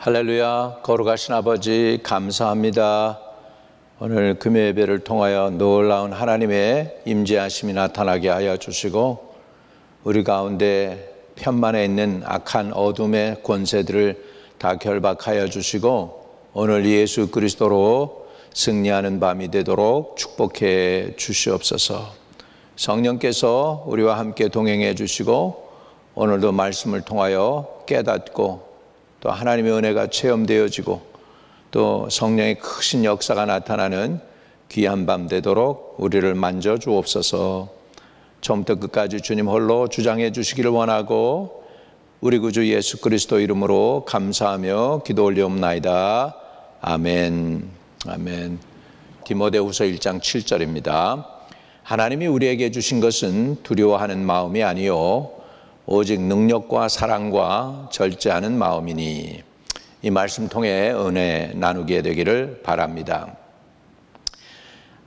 할렐루야. 거룩하신 아버지 감사합니다. 오늘 금요 예배를 통하여 놀라운 하나님의 임재하심이 나타나게 하여 주시고 우리 가운데 편만에 있는 악한 어둠의 권세들을 다 결박하여 주시고 오늘 예수 그리스도로 승리하는 밤이 되도록 축복해 주시옵소서. 성령께서 우리와 함께 동행해 주시고 오늘도 말씀을 통하여 깨닫고 또 하나님의 은혜가 체험되어지고 또 성령의 크신 역사가 나타나는 귀한 밤 되도록 우리를 만져 주옵소서. 처음부터 끝까지 주님 홀로 주장해 주시기를 원하고 우리 구주 예수 그리스도 이름으로 감사하며 기도 올리옵나이다. 아멘. 아멘. 디모데후서 1장 7절입니다. 하나님이 우리에게 주신 것은 두려워하는 마음이 아니요 오직 능력과 사랑과 절제하는 마음이니. 이 말씀 통해 은혜 나누게 되기를 바랍니다.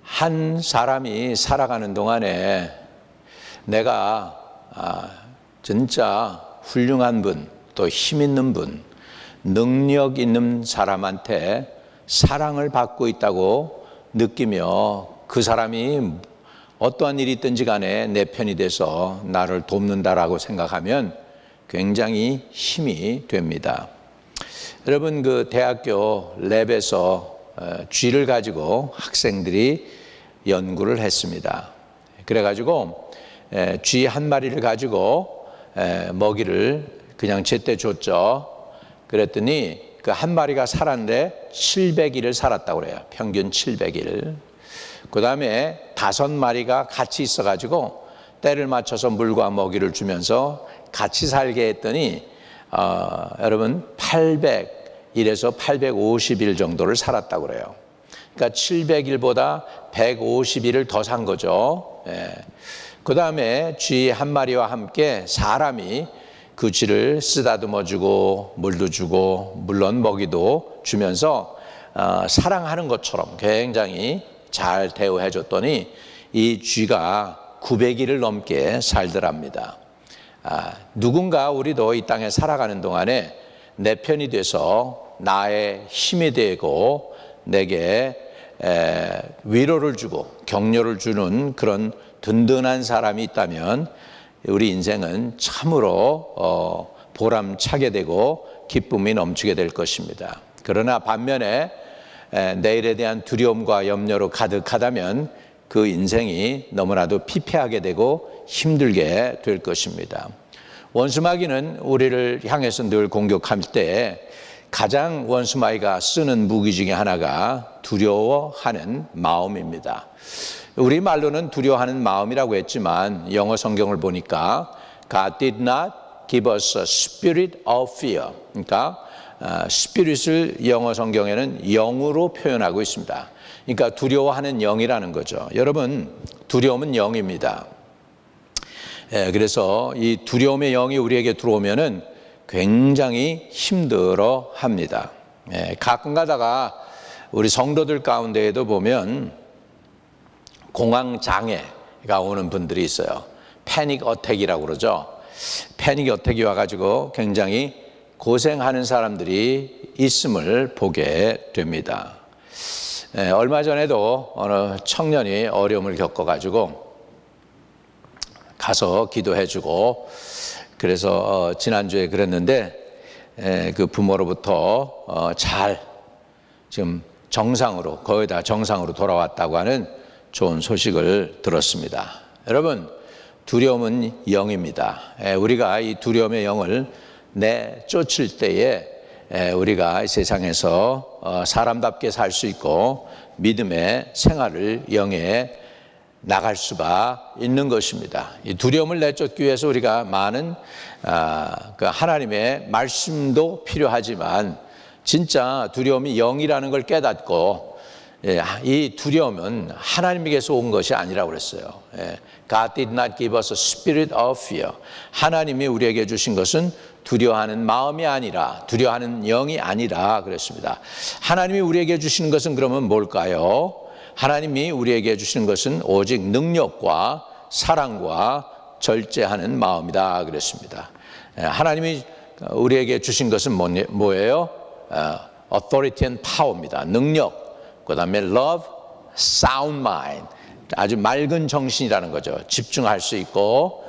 한 사람이 살아가는 동안에 내가 진짜 훌륭한 분, 또 힘 있는 분, 능력 있는 사람한테 사랑을 받고 있다고 느끼며 그 사람이 어떠한 일이 있든지 간에 내 편이 돼서 나를 돕는다라고 생각하면 굉장히 힘이 됩니다. 여러분, 그 대학교 랩에서 쥐를 가지고 학생들이 연구를 했습니다. 그래가지고 쥐 한 마리를 가지고 먹이를 그냥 제때 줬죠. 그랬더니 그 한 마리가 살았는데 700일을 살았다고 그래요. 평균 700일. 그 다음에 5마리가 같이 있어가지고 때를 맞춰서 물과 먹이를 주면서 같이 살게 했더니 여러분 800일에서 850일 정도를 살았다고 그래요. 그러니까 700일보다 150일을 더 산 거죠. 그 다음에 쥐 한 마리와 함께 사람이 그 쥐를 쓰다듬어 주고 물도 주고 물론 먹이도 주면서 사랑하는 것처럼 굉장히 잘 대우해 줬더니 이 쥐가 900일을 넘게 살더랍니다. 누군가 우리도 이 땅에 살아가는 동안에 내 편이 돼서 나의 힘이 되고 내게 위로를 주고 격려를 주는 그런 든든한 사람이 있다면 우리 인생은 참으로 보람차게 되고 기쁨이 넘치게 될 것입니다. 그러나 반면에 내일에 대한 두려움과 염려로 가득하다면 그 인생이 너무나도 피폐하게 되고 힘들게 될 것입니다. 원수마귀는 우리를 향해서 늘 공격할 때 가장 원수마귀가 쓰는 무기 중에 하나가 두려워하는 마음입니다. 우리 말로는 두려워하는 마음이라고 했지만 영어 성경을 보니까 God did not give us a spirit of fear. 그러니까 스피릿을 영어 성경에는 영으로 표현하고 있습니다. 그러니까 두려워하는 영이라는 거죠. 여러분, 두려움은 영입니다. 그래서 이 두려움의 영이 우리에게 들어오면은 굉장히 힘들어 합니다. 가끔 가다가 우리 성도들 가운데에도 보면 공황장애가 오는 분들이 있어요. 패닉 어택이라고 그러죠. 패닉 어택이 와가지고 굉장히 고생하는 사람들이 있음을 보게 됩니다. 얼마 전에도 어느 청년이 어려움을 겪어가지고 가서 기도해주고 그래서 지난주에 그랬는데 그 부모로부터 잘 지금 정상으로 거의 다 정상으로 돌아왔다고 하는 좋은 소식을 들었습니다. 여러분, 두려움은 영입니다. 우리가 이 두려움의 영을 내쫓을 때에 우리가 이 세상에서 사람답게 살 수 있고 믿음의 생활을 영해 나갈 수가 있는 것입니다. 이 두려움을 내쫓기 위해서 우리가 많은 그 하나님의 말씀도 필요하지만 진짜 두려움이 영이라는 걸 깨닫고 이 두려움은 하나님에게서 온 것이 아니라고 그랬어요. God did not give us a spirit of fear. 하나님이 우리에게 주신 것은 두려워하는 마음이 아니라 두려워하는 영이 아니라 그랬습니다. 하나님이 우리에게 주시는 것은 그러면 뭘까요? 하나님이 우리에게 주시는 것은 오직 능력과 사랑과 절제하는 마음이다 그랬습니다. 하나님이 우리에게 주신 것은 뭐예요? authority and power입니다. 능력, 그 다음에 love, sound mind, 아주 맑은 정신이라는 거죠. 집중할 수 있고,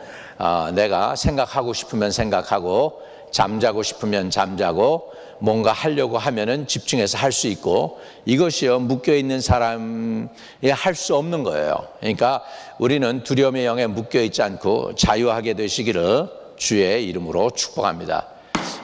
내가 생각하고 싶으면 생각하고, 잠자고 싶으면 잠자고, 뭔가 하려고 하면은 집중해서 할 수 있고, 이것이요 묶여있는 사람이 할 수 없는 거예요. 그러니까 우리는 두려움의 영에 묶여있지 않고 자유하게 되시기를 주의 이름으로 축복합니다.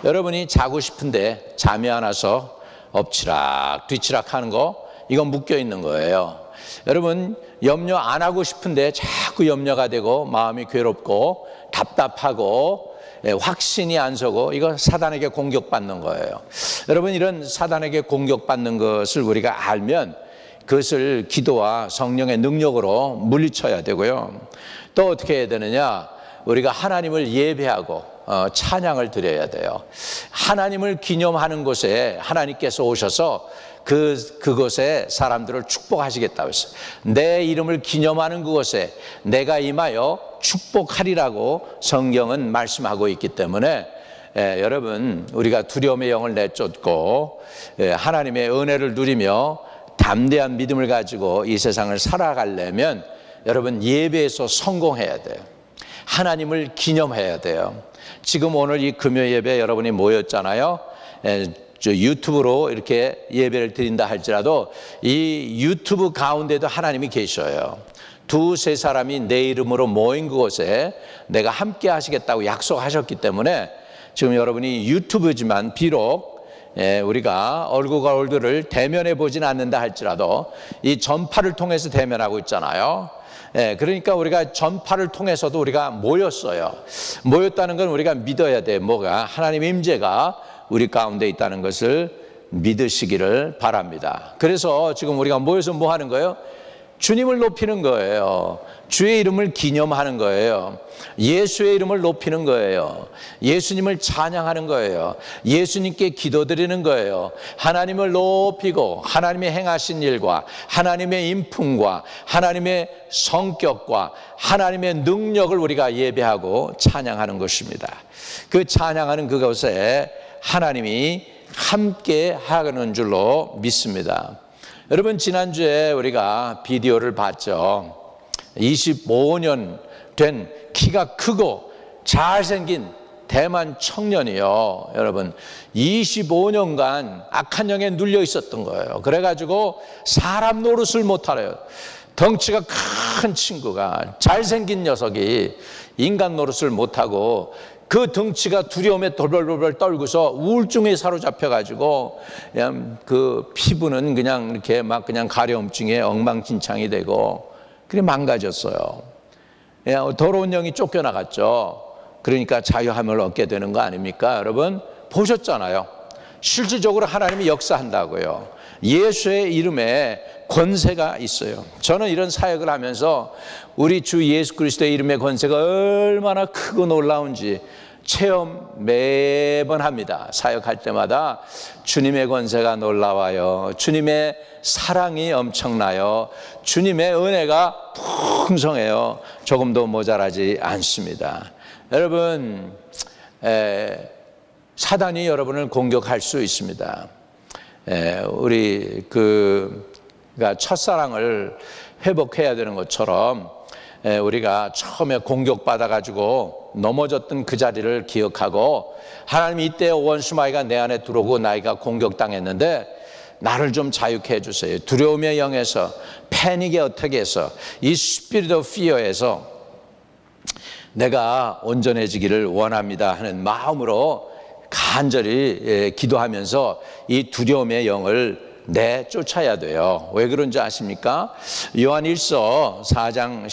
여러분이 자고 싶은데 잠이 안 와서 엎치락 뒤치락 하는 거, 이건 묶여있는 거예요. 여러분 염려 안 하고 싶은데 자꾸 염려가 되고 마음이 괴롭고 답답하고 확신이 안 서고, 이거 사단에게 공격받는 거예요. 여러분 이런 사단에게 공격받는 것을 우리가 알면 그것을 기도와 성령의 능력으로 물리쳐야 되고요. 또 어떻게 해야 되느냐, 우리가 하나님을 예배하고 찬양을 드려야 돼요. 하나님을 기념하는 곳에 하나님께서 오셔서 그곳에 사람들을 축복하시겠다고 했어요. 내 이름을 기념하는 그곳에 내가 임하여 축복하리라고 성경은 말씀하고 있기 때문에 여러분 우리가 두려움의 영을 내쫓고 하나님의 은혜를 누리며 담대한 믿음을 가지고 이 세상을 살아가려면 여러분 예배에서 성공해야 돼요. 하나님을 기념해야 돼요. 지금 오늘 이 금요 예배 여러분이 모였잖아요. 유튜브로 이렇게 예배를 드린다 할지라도 이 유튜브 가운데도 하나님이 계셔요. 두세 사람이 내 이름으로 모인 그곳에 내가 함께 하시겠다고 약속하셨기 때문에 지금 여러분이 유튜브지만 비록 우리가 얼굴과 얼굴을 대면해 보진 않는다 할지라도 이 전파를 통해서 대면하고 있잖아요. 그러니까 우리가 전파를 통해서도 우리가 모였어요. 모였다는 건 우리가 믿어야 돼. 뭐가? 하나님의 임재가 우리 가운데 있다는 것을 믿으시기를 바랍니다. 그래서 지금 우리가 모여서 뭐 하는 거예요? 주님을 높이는 거예요. 주의 이름을 기념하는 거예요. 예수의 이름을 높이는 거예요. 예수님을 찬양하는 거예요. 예수님께 기도드리는 거예요. 하나님을 높이고 하나님의 행하신 일과 하나님의 인품과 하나님의 성격과 하나님의 능력을 우리가 예배하고 찬양하는 것입니다. 그 찬양하는 그곳에 하나님이 함께 하는 줄로 믿습니다. 여러분 지난주에 우리가 비디오를 봤죠. 25년 된 키가 크고 잘생긴 대만 청년이요. 여러분 25년간 악한 영에 눌려 있었던 거예요. 그래가지고 사람 노릇을 못하래요. 덩치가 큰 친구가, 잘생긴 녀석이 인간 노릇을 못하고 그 덩치가 두려움에 돌벌돌벌 떨고서 우울증에 사로잡혀가지고 그냥 그 피부는 그냥 이렇게 막 그냥 가려움증에 엉망진창이 되고 그래 망가졌어요. 더러운 영이 쫓겨나갔죠. 그러니까 자유함을 얻게 되는 거 아닙니까? 여러분 보셨잖아요. 실질적으로 하나님이 역사한다고요. 예수의 이름에 권세가 있어요. 저는 이런 사역을 하면서 우리 주 예수 그리스도의 이름의 권세가 얼마나 크고 놀라운지 체험 매번 합니다. 사역할 때마다 주님의 권세가 놀라워요. 주님의 사랑이 엄청나요. 주님의 은혜가 풍성해요. 조금도 모자라지 않습니다. 여러분 사단이 여러분을 공격할 수 있습니다. 우리 그러니까 첫사랑을 회복해야 되는 것처럼 우리가 처음에 공격받아 가지고 넘어졌던 그 자리를 기억하고 하나님 이때 원수마귀가 내 안에 들어오고 나이가 공격당했는데 나를 좀 자유케 해주세요. 두려움의 영에서, 패닉의 어택에서, 이 spirit of fear에서 내가 온전해지기를 원합니다 하는 마음으로 간절히 기도하면서 이 두려움의 영을 내쫓아야 돼요. 왜 그런지 아십니까? 요한 1서 4장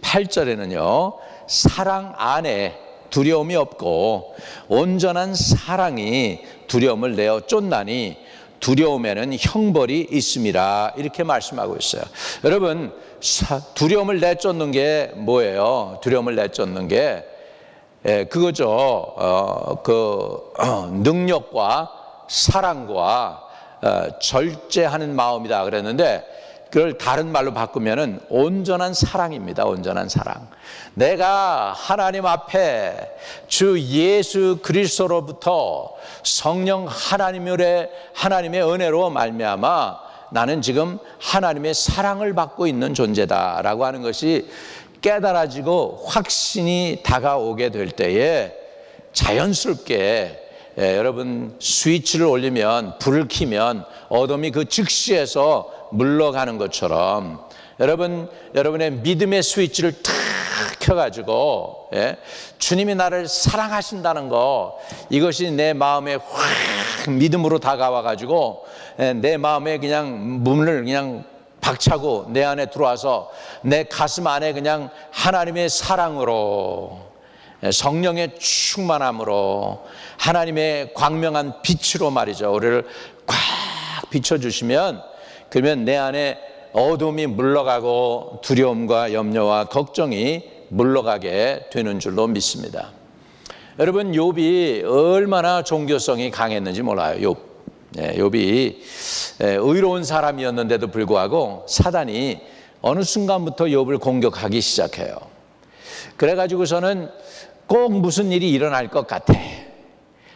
18절에는요 사랑 안에 두려움이 없고 온전한 사랑이 두려움을 내어 쫓나니 두려움에는 형벌이 있음이라 이렇게 말씀하고 있어요. 여러분 두려움을 내쫓는 게 뭐예요? 두려움을 내쫓는 게 그거죠. 능력과 사랑과 절제하는 마음이다 그랬는데 그걸 다른 말로 바꾸면은 온전한 사랑입니다. 온전한 사랑. 내가 하나님 앞에 주 예수 그리스도로부터 성령 하나님의 은혜로 말미암아 나는 지금 하나님의 사랑을 받고 있는 존재다라고 하는 것이 깨달아지고 확신이 다가오게 될 때에 자연스럽게 여러분 스위치를 올리면, 불을 켜면 어둠이 그 즉시에서 물러가는 것처럼 여러분의 믿음의 스위치를 탁 켜가지고 주님이 나를 사랑하신다는 거, 이것이 내 마음에 확 믿음으로 다가와가지고 내 마음에 그냥 문을 그냥 박차고 내 안에 들어와서 내 가슴 안에 그냥 하나님의 사랑으로, 성령의 충만함으로, 하나님의 광명한 빛으로 말이죠, 우리를 꽉 비춰주시면, 그러면 내 안에 어둠이 물러가고 두려움과 염려와 걱정이 물러가게 되는 줄로 믿습니다. 여러분, 욥이 얼마나 종교성이 강했는지 몰라요. 욥이 의로운 사람이었는데도 불구하고 사단이 어느 순간부터 욥을 공격하기 시작해요. 그래가지고서는 꼭 무슨 일이 일어날 것 같아,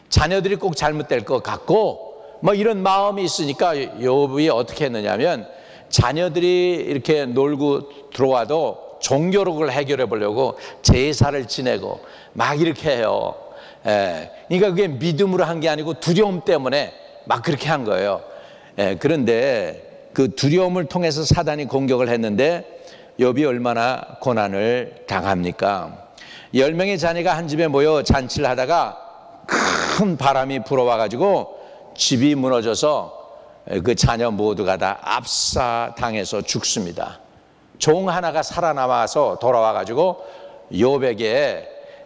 자녀들이 꼭 잘못될 것 같고 뭐 이런 마음이 있으니까 욥이 어떻게 했느냐면, 자녀들이 이렇게 놀고 들어와도 종교록을 해결해 보려고 제사를 지내고 막 이렇게 해요. 그러니까 그게 믿음으로 한 게 아니고 두려움 때문에 막 그렇게 한 거예요. 그런데 그 두려움을 통해서 사단이 공격을 했는데 욥이 얼마나 고난을 당합니까? 10명의 자녀가 한 집에 모여 잔치를 하다가 큰 바람이 불어와가지고 집이 무너져서 그 자녀 모두가 다 압사당해서 죽습니다. 종 하나가 살아남아서 돌아와가지고 욥에게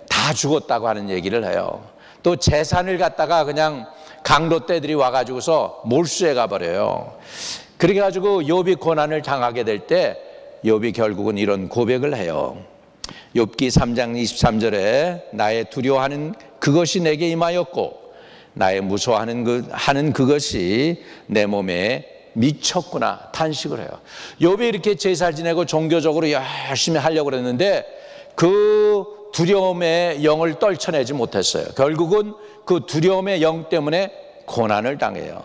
다 죽었다고 하는 얘기를 해요. 또 재산을 갖다가 그냥 강도떼들이 와가지고서 몰수해 가버려요. 그래가지고 욥이 고난을 당하게 될 때 욥이 결국은 이런 고백을 해요. 욥기 3장 23절에 나의 두려워하는 그것이 내게 임하였고 나의 무서워하는 그것이 내 몸에 미쳤구나 탄식을 해요. 욥이 이렇게 제사를 지내고 종교적으로 열심히 하려고 그랬는데 그 두려움의 영을 떨쳐내지 못했어요. 결국은 그 두려움의 영 때문에 고난을 당해요.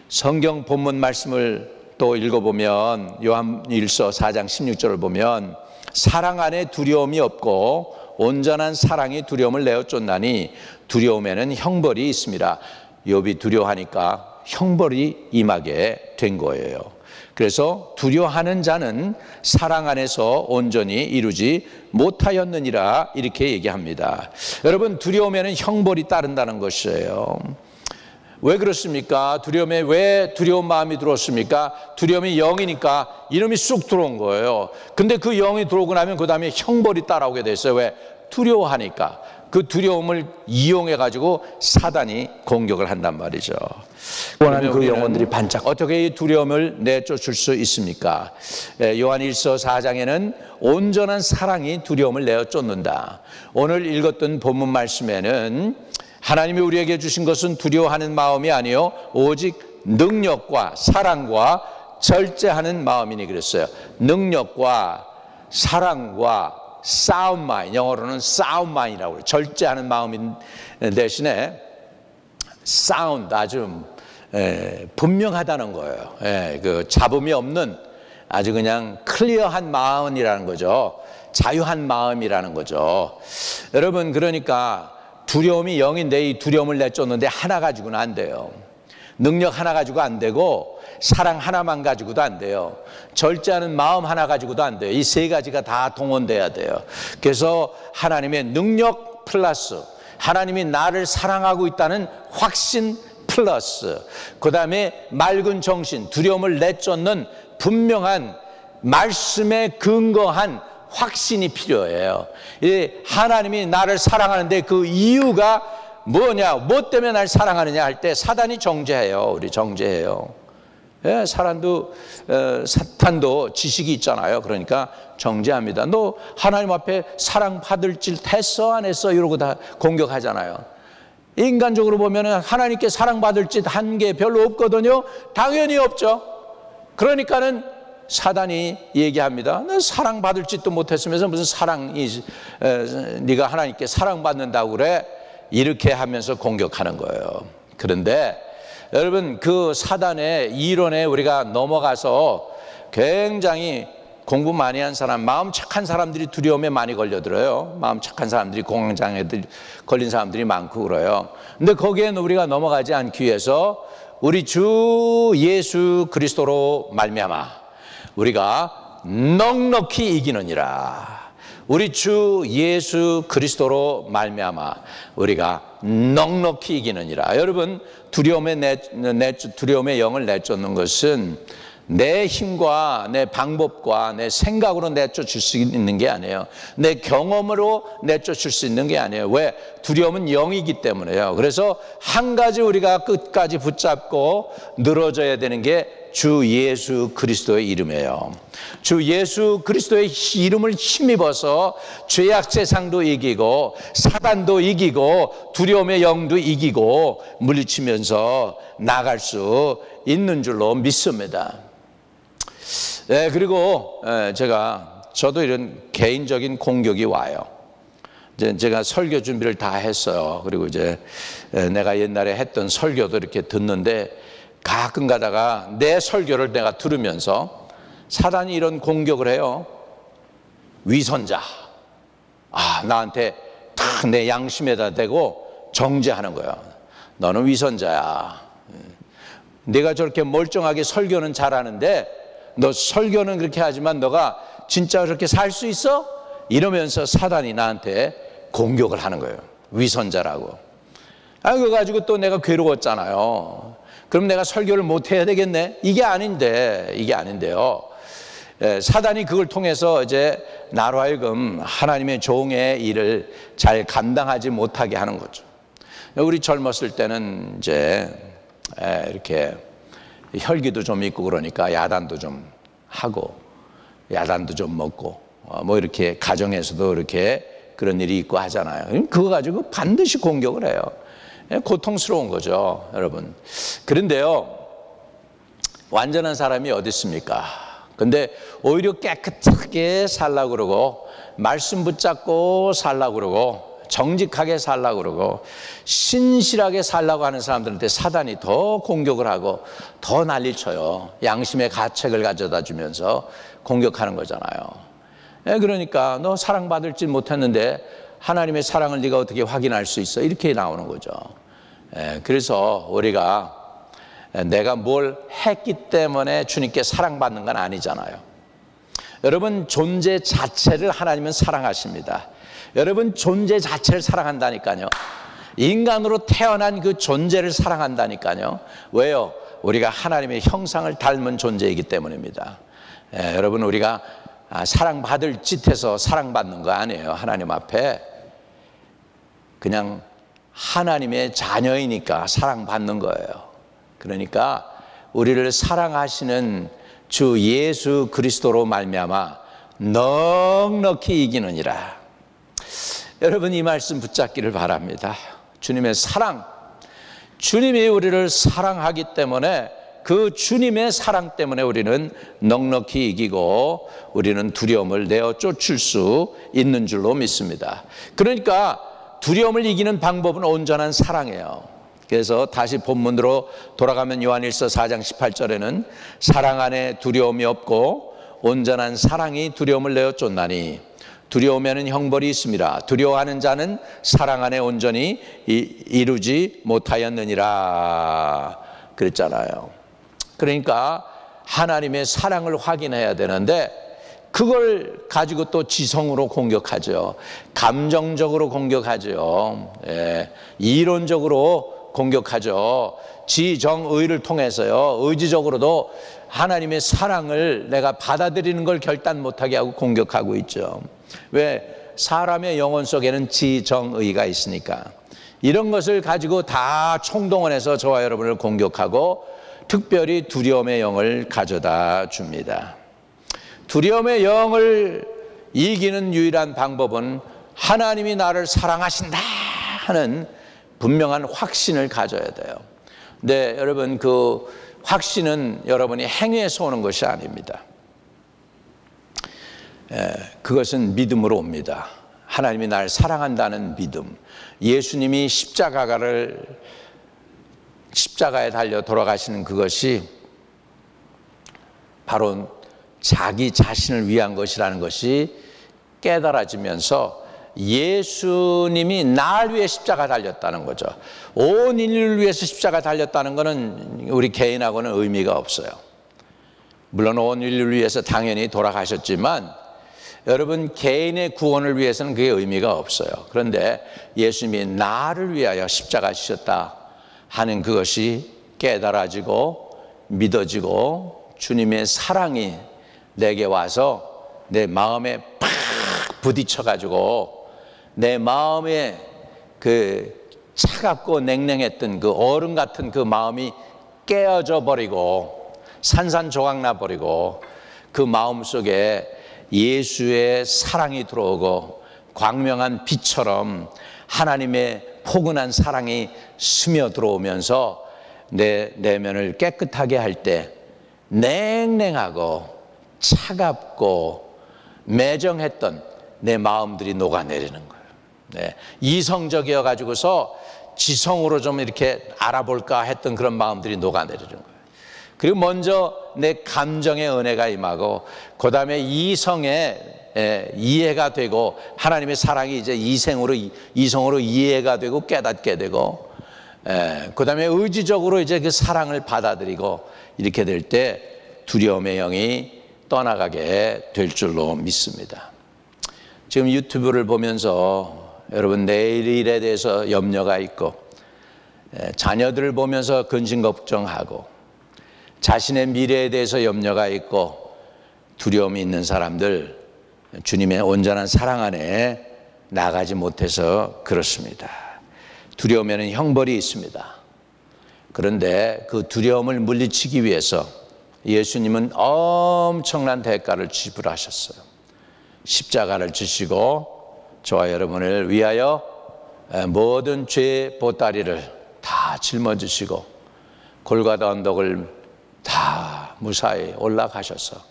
성경 본문 말씀을 또 읽어보면 요한일서 4장 16절을 보면 사랑 안에 두려움이 없고 온전한 사랑이 두려움을 내어 쫓나니 두려움에는 형벌이 있습니다. 욥이 두려워하니까 형벌이 임하게 된 거예요. 그래서 두려워하는 자는 사랑 안에서 온전히 이루지 못하였느니라 이렇게 얘기합니다. 여러분, 두려움에는 형벌이 따른다는 것이에요. 왜 그렇습니까? 두려움에 왜 두려운 마음이 들었습니까? 두려움이 영이니까 이놈이 쑥 들어온 거예요. 근데 그 영이 들어오고 나면 그 다음에 형벌이 따라오게 됐어요. 왜? 두려워하니까. 그 두려움을 이용해 가지고 사단이 공격을 한단 말이죠. 원하는 그 영혼들이 반짝 어떻게 이 두려움을 내쫓을 수 있습니까? 요한일서 4장에는 온전한 사랑이 두려움을 내쫓는다. 오늘 읽었던 본문 말씀에는 하나님이 우리에게 주신 것은 두려워하는 마음이 아니요 오직 능력과 사랑과 절제하는 마음이니 그랬어요. 능력과 사랑과 sound mind, 영어로는 sound mind이라고 해요. 절제하는 마음 대신에 sound, 아주 분명하다는 거예요. 그 잡음이 없는 아주 그냥 클리어한 마음이라는 거죠. 자유한 마음이라는 거죠. 여러분, 그러니까 두려움이 영인데 이 두려움을 내쫓는데 하나 가지고는 안 돼요. 능력 하나 가지고 안 되고 사랑 하나만 가지고도 안 돼요. 절제하는 마음 하나 가지고도 안 돼요. 이 세 가지가 다 동원돼야 돼요. 그래서 하나님의 능력 플러스 하나님이 나를 사랑하고 있다는 확신 플러스 그 다음에 맑은 정신, 두려움을 내쫓는 분명한 말씀에 근거한 확신이 필요해요. 하나님이 나를 사랑하는데 그 이유가 뭐냐, 뭐 때문에 날 사랑하느냐 할 때 사단이 정죄해요. 우리 정죄해요. 사탄도 지식이 있잖아요. 그러니까 정죄합니다. 너 하나님 앞에 사랑받을 짓 했어 안 했어 이러고 다 공격하잖아요. 인간적으로 보면 하나님께 사랑받을 짓 한 게 별로 없거든요. 당연히 없죠. 그러니까는 사단이 얘기합니다. 너 사랑받을 짓도 못했으면서 무슨 네가 하나님께 사랑받는다고 그래? 이렇게 하면서 공격하는 거예요. 그런데 여러분, 그 사단의 이론에 우리가 넘어가서 굉장히 공부 많이 한 사람, 마음 착한 사람들이 두려움에 많이 걸려들어요. 마음 착한 사람들이 공황장애 걸린 사람들이 많고 그래요. 근데 거기에는 우리가 넘어가지 않기 위해서 우리 주 예수 그리스도로 말미암아 우리가 넉넉히 이기느니라. 우리 주 예수 그리스도로 말미암아 우리가 넉넉히 이기느니라. 여러분, 두려움의 영을 내쫓는 것은 내 힘과 내 방법과 내 생각으로 내쫓을 수 있는 게 아니에요. 내 경험으로 내쫓을 수 있는 게 아니에요. 왜? 두려움은 영이기 때문에요. 그래서 한 가지 우리가 끝까지 붙잡고 늘어져야 되는 게 주 예수 그리스도의 이름이에요. 주 예수 그리스도의 이름을 힘입어서 죄악 세상도 이기고 사단도 이기고 두려움의 영도 이기고 물리치면서 나갈 수 있는 줄로 믿습니다. 네, 그리고 저도 이런 개인적인 공격이 와요. 제가 설교 준비를 다 했어요. 그리고 이제 내가 옛날에 했던 설교도 이렇게 듣는데 가끔 가다가 내 설교를 내가 들으면서 사단이 이런 공격을 해요. 위선자. 나한테 탁 내 양심에다 대고 정죄하는 거야. 너는 위선자야. 내가 저렇게 멀쩡하게 설교는 잘하는데 너 설교는 그렇게 하지만 너가 진짜 그렇게 살 수 있어? 이러면서 사단이 나한테 공격을 하는 거예요. 위선자라고. 그거 가지고 또 내가 괴로웠잖아요. 그럼 내가 설교를 못 해야 되겠네? 이게 아닌데요. 사단이 그걸 통해서 이제 나로 하여금 하나님의 종의 일을 잘 감당하지 못하게 하는 거죠. 우리 젊었을 때는 이제 이렇게 혈기도 좀 있고 그러니까 야단도 좀 하고 야단도 좀 먹고 뭐 이렇게 가정에서도 이렇게 그런 일이 있고 하잖아요. 그거 가지고 반드시 공격을 해요. 고통스러운 거죠, 여러분. 그런데요, 완전한 사람이 어디 있습니까? 근데 오히려 깨끗하게 살라고 그러고 말씀 붙잡고 살라고 그러고 정직하게 살라고 그러고 신실하게 살라고 하는 사람들한테 사단이 더 공격을 하고 더 난리를 쳐요. 양심의 가책을 가져다 주면서 공격하는 거잖아요. 그러니까 너 사랑받을지 못했는데 하나님의 사랑을 네가 어떻게 확인할 수 있어? 이렇게 나오는 거죠. 그래서 우리가 내가 뭘 했기 때문에 주님께 사랑받는 건 아니잖아요. 여러분, 존재 자체를 하나님은 사랑하십니다. 여러분, 존재 자체를 사랑한다니까요. 인간으로 태어난 그 존재를 사랑한다니까요. 왜요? 우리가 하나님의 형상을 닮은 존재이기 때문입니다. 여러분, 우리가 사랑받을 짓해서 사랑받는 거 아니에요. 하나님 앞에 그냥 하나님의 자녀이니까 사랑받는 거예요. 그러니까 우리를 사랑하시는 주 예수 그리스도로 말미암아 넉넉히 이기느니라. 여러분, 이 말씀 붙잡기를 바랍니다. 주님의 사랑, 주님이 우리를 사랑하기 때문에 그 주님의 사랑 때문에 우리는 넉넉히 이기고 우리는 두려움을 내어 쫓을 수 있는 줄로 믿습니다. 그러니까 두려움을 이기는 방법은 온전한 사랑이에요. 그래서 다시 본문으로 돌아가면 요한일서 4장 18절에는 사랑 안에 두려움이 없고 온전한 사랑이 두려움을 내어 쫓나니 두려움에는 형벌이 있습니다. 두려워하는 자는 사랑 안에 온전히 이루지 못하였느니라 그랬잖아요. 그러니까 하나님의 사랑을 확인해야 되는데 그걸 가지고 또 지성으로 공격하죠. 감정적으로 공격하죠. 이론적으로 공격하죠. 지정의를 통해서요. 의지적으로도 하나님의 사랑을 내가 받아들이는 걸 결단 못하게 하고 공격하고 있죠. 왜? 사람의 영혼 속에는 지정의가 있으니까. 이런 것을 가지고 다 총동원해서 저와 여러분을 공격하고 특별히 두려움의 영을 가져다 줍니다. 두려움의 영을 이기는 유일한 방법은 하나님이 나를 사랑하신다 하는 분명한 확신을 가져야 돼요. 근데 여러분, 그 확신은 여러분이 행위에서 오는 것이 아닙니다. 그것은 믿음으로 옵니다. 하나님이 날 사랑한다는 믿음. 예수님이 십자가에 달려 돌아가시는 그것이 바로 자기 자신을 위한 것이라는 것이 깨달아지면서 예수님이 날 위해 십자가 달렸다는 거죠. 온 인류를 위해서 십자가 달렸다는 것은 우리 개인하고는 의미가 없어요. 물론 온 인류를 위해서 당연히 돌아가셨지만 여러분 개인의 구원을 위해서는 그게 의미가 없어요. 그런데 예수님이 나를 위하여 십자가 지셨다 하는 그것이 깨달아지고 믿어지고 주님의 사랑이 내게 와서 내 마음에 팍 부딪혀가지고 내 마음에 그 차갑고 냉랭했던 그 얼음 같은 그 마음이 깨어져 버리고 산산조각 나 버리고 그 마음 속에 예수의 사랑이 들어오고 광명한 빛처럼 하나님의 포근한 사랑이 스며들어오면서 내 내면을 깨끗하게 할 때 냉랭하고 차갑고 매정했던 내 마음들이 녹아내리는 거예요. 네. 이성적이어 가지고서 지성으로 좀 이렇게 알아볼까 했던 그런 마음들이 녹아내리는 거예요. 그리고 먼저 내 감정의 은혜가 임하고 그 다음에 이성에 이해가 되고 하나님의 사랑이 이제 이성으로 이해가 되고 깨닫게 되고 그 다음에 의지적으로 이제 그 사랑을 받아들이고 이렇게 될 때 두려움의 영이 떠나가게 될 줄로 믿습니다. 지금 유튜브를 보면서 여러분 내일 일에 대해서 염려가 있고 자녀들을 보면서 근심 걱정하고 자신의 미래에 대해서 염려가 있고 두려움이 있는 사람들 주님의 온전한 사랑 안에 나가지 못해서 그렇습니다. 두려움에는 형벌이 있습니다. 그런데 그 두려움을 물리치기 위해서 예수님은 엄청난 대가를 지불하셨어요. 십자가를 지시고 저와 여러분을 위하여 모든 죄의 보따리를 다 짊어지시고 골고다 언덕을 다 무사히 올라가셔서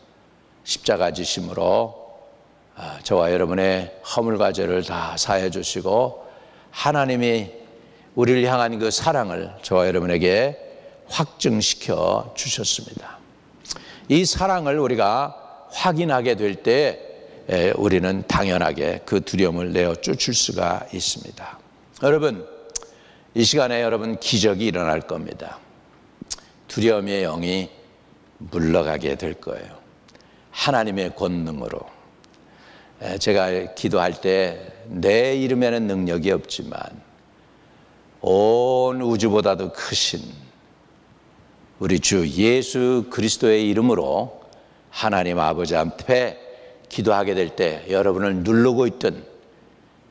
십자가 지심으로 저와 여러분의 허물과 죄를 다 사해 주시고 하나님이 우리를 향한 그 사랑을 저와 여러분에게 확증시켜 주셨습니다. 이 사랑을 우리가 확인하게 될 때 우리는 당연하게 그 두려움을 내어 쫓을 수가 있습니다. 여러분, 이 시간에 여러분 기적이 일어날 겁니다. 두려움의 영이 물러가게 될 거예요. 하나님의 권능으로. 제가 기도할 때 내 이름에는 능력이 없지만 온 우주보다도 크신 우리 주 예수 그리스도의 이름으로 하나님 아버지 앞에 기도하게 될 때 여러분을 누르고 있던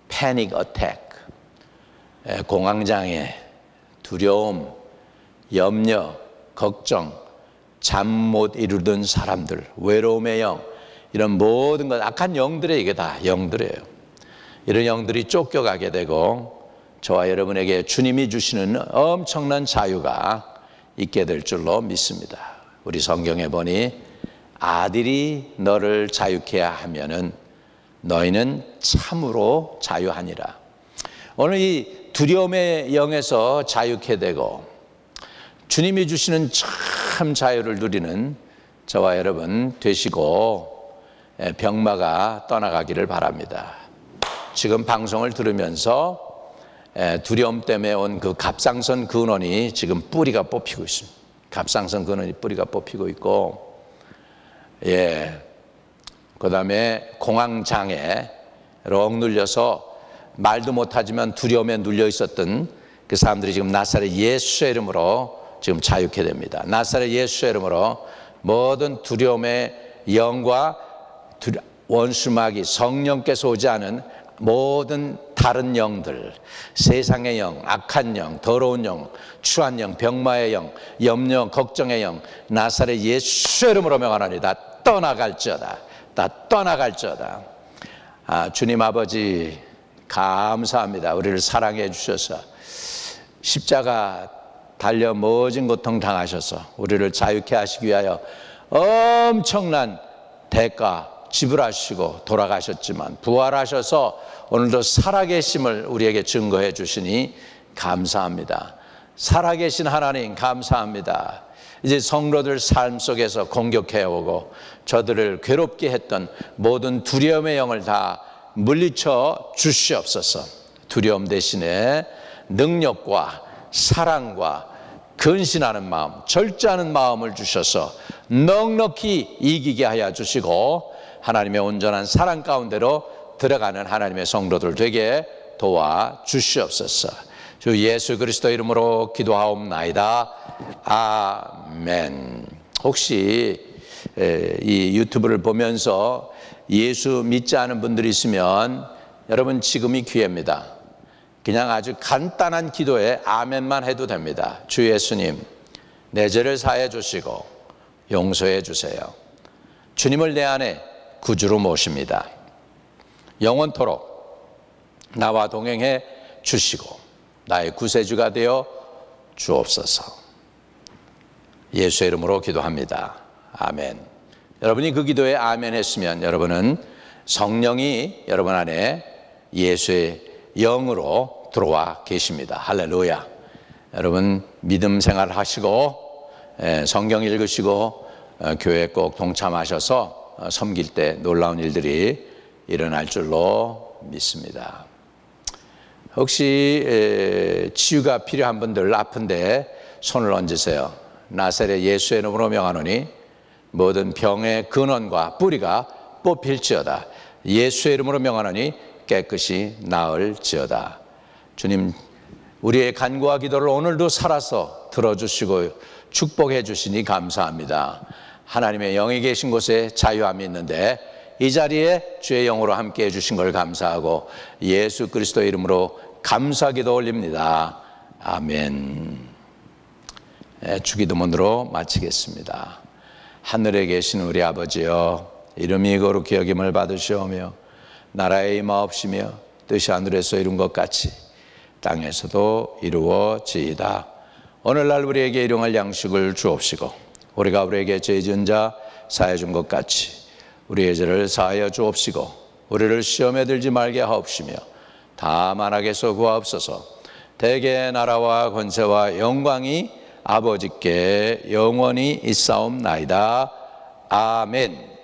패닉 어택, 공황장애, 두려움, 염려, 걱정, 잠 못 이루던 사람들, 외로움의 영, 이런 모든 것, 악한 영들의 이게 다 영들이에요. 이런 영들이 쫓겨가게 되고 저와 여러분에게 주님이 주시는 엄청난 자유가 있게 될 줄로 믿습니다. 우리 성경에 보니 아들이 너를 자유케 하면은 너희는 참으로 자유하니라. 오늘 이 두려움의 영에서 자유케 되고 주님이 주시는 참 자유를 누리는 저와 여러분 되시고 병마가 떠나가기를 바랍니다. 지금 방송을 들으면서 두려움 때문에 온 그 갑상선 근원이 지금 뿌리가 뽑히고 있습니다. 갑상선 근원이 뿌리가 뽑히고 있고, 그 다음에 공황장애로 억눌려서 말도 못하지만 두려움에 눌려 있었던 그 사람들이 지금 나사렛 예수의 이름으로 지금 자유케 됩니다. 나사렛 예수의 이름으로 모든 두려움의 영과 원수마귀 성령께서 오지 않은 모든 다른 영들, 세상의 영, 악한 영, 더러운 영, 추한 영, 병마의 영, 염려, 걱정의 영, 나사렛 예수의 이름으로 명하노니 다 떠나갈지어다. 다 떠나갈지어다. 주님 아버지 감사합니다. 우리를 사랑해 주셔서 십자가 달려 모진 고통 당하셔서 우리를 자유케 하시기 위하여 엄청난 대가 지불하시고 돌아가셨지만 부활하셔서 오늘도 살아계심을 우리에게 증거해 주시니 감사합니다. 살아계신 하나님 감사합니다. 이제 성도들 삶 속에서 공격해오고 저들을 괴롭게 했던 모든 두려움의 영을 다 물리쳐 주시옵소서. 두려움 대신에 능력과 사랑과 근신하는 마음, 절제하는 마음을 주셔서 넉넉히 이기게 하여 주시고 하나님의 온전한 사랑 가운데로 들어가는 하나님의 성도들 되게 도와 주시옵소서. 주 예수 그리스도 이름으로 기도하옵나이다. 아멘. 혹시 이 유튜브를 보면서 예수 믿지 않은 분들이 있으면 여러분 지금이 기회입니다. 그냥 아주 간단한 기도에 아멘만 해도 됩니다. 주 예수님, 내 죄를 사해 주시고 용서해 주세요. 주님을 내 안에 구주로 모십니다. 영원토록 나와 동행해 주시고 나의 구세주가 되어 주옵소서. 예수의 이름으로 기도합니다. 아멘. 여러분이 그 기도에 아멘 했으면 여러분은 성령이 여러분 안에 예수의 영으로 들어와 계십니다. 할렐루야. 여러분 믿음 생활 하시고 성경 읽으시고 교회에 꼭 동참하셔서 섬길 때 놀라운 일들이 일어날 줄로 믿습니다. 혹시 치유가 필요한 분들 아픈데 손을 얹으세요. 나사렛 예수의 이름으로 명하노니 모든 병의 근원과 뿌리가 뽑힐지어다. 예수의 이름으로 명하노니 깨끗이 나을지어다. 주님, 우리의 간구와 기도를 오늘도 살아서 들어주시고 축복해 주시니 감사합니다. 하나님의 영이 계신 곳에 자유함이 있는데 이 자리에 주의 영으로 함께해 주신 걸 감사하고 예수 그리스도의 이름으로 감사기도 올립니다. 아멘. 주기도문으로 마치겠습니다. 하늘에 계신 우리 아버지여, 이름이 거룩히 여김을 받으시오며 나라에 임하옵시며 뜻이 하늘에서 이룬 것 같이 땅에서도 이루어지이다. 오늘날 우리에게 일용할 양식을 주옵시고 우리가 우리에게 죄 지은 자 사해 준 것 같이 우리의 죄를 사하여 주옵시고 우리를 시험에 들지 말게 하옵시며 다만 악에서 구하옵소서. 대개 나라와 권세와 영광이 아버지께 영원히 있사옵나이다. 아멘.